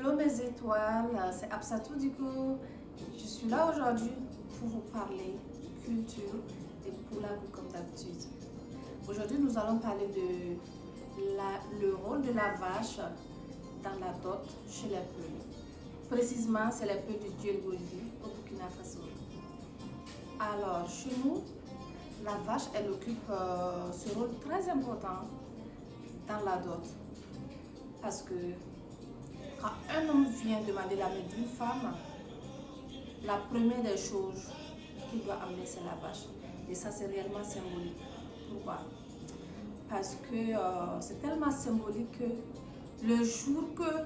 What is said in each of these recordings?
Hello mes étoiles, c'est Absatou Diko. Je suis là aujourd'hui pour vous parler culture et Poulabou comme d'habitude. Aujourd'hui, nous allons parler de le rôle de la vache dans la dot chez les Peuls. Précisément, c'est les Peuls du Djelgoli au Burkina Faso. Alors, chez nous, la vache, elle occupe ce rôle très important dans la dot. Parce que quand un homme vient demander la main d'une femme, la première des choses qu'il doit amener, c'est la vache. Et ça, c'est réellement symbolique. Pourquoi? Parce que c'est tellement symbolique que le jour que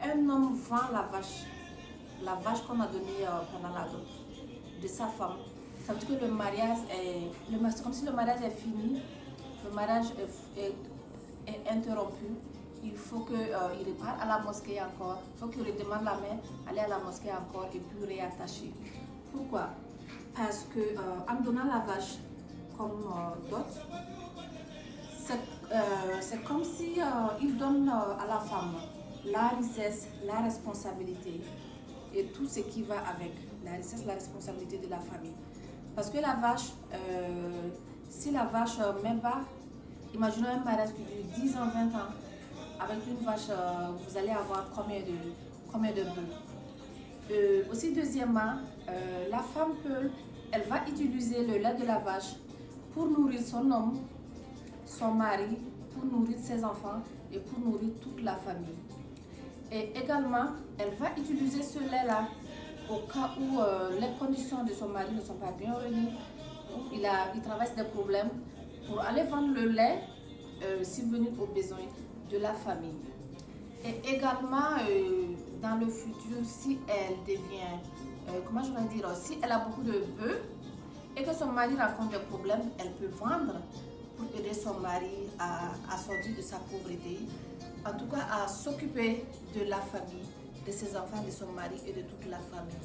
un homme vend la vache qu'on a donnée pendant la dot de sa femme, ça veut dire que le mariage c'est comme si le mariage est fini, le mariage est interrompu. Il faut qu'il reparte à la mosquée encore, il faut qu'il redemande la main, aller à la mosquée encore et puis réattacher. Pourquoi? Parce que en donnant la vache comme dot, c'est comme si il donne à la femme la richesse, la responsabilité et tout ce qui va avec la richesse, la responsabilité de la famille. Parce que la vache, si la vache même pas, imaginons un mariage qui dure 10 ans, 20 ans, avec une vache, vous allez avoir combien de bœufs. Aussi, deuxièmement, la femme elle va utiliser le lait de la vache pour nourrir son homme, son mari, pour nourrir ses enfants et pour nourrir toute la famille. Et également, elle va utiliser ce lait-là au cas où les conditions de son mari ne sont pas bien réunies, où il traverse des problèmes, pour aller vendre le lait subvenir aux besoins de la famille. Et également, dans le futur, si elle devient, comment je vais dire, si elle a beaucoup de bœufs et que son mari rencontre des problèmes, elle peut vendre pour aider son mari à sortir de sa pauvreté, en tout cas à s'occuper de la famille, de ses enfants, de son mari et de toute la famille.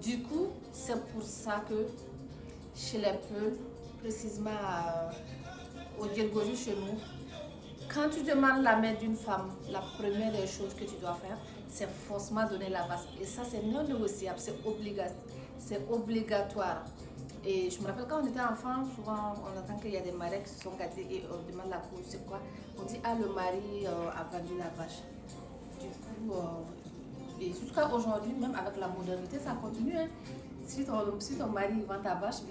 Du coup, c'est pour ça que chez les Peuls, précisément au Djelgoli chez nous, quand tu demandes la main d'une femme, la première des choses que tu dois faire, c'est forcément donner la vache. Et ça, c'est non négociable, c'est obligatoire. Et je me rappelle quand on était enfant, souvent on entend qu'il y a des maris qui se sont gâtés et on demande la cause, c'est quoi? On dit, ah, le mari a vendu la vache. Du coup, et jusqu'à aujourd'hui, même avec la modernité, ça continue. Hein. Si ton mari vend ta vache,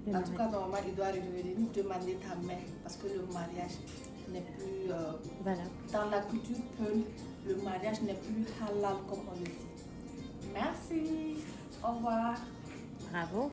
en tout cas, normalement, il doit revenir demander ta main parce que le mariage n'est plus Voilà. dans la culture Peul, le mariage n'est plus halal comme on le dit. Merci, au revoir. Bravo.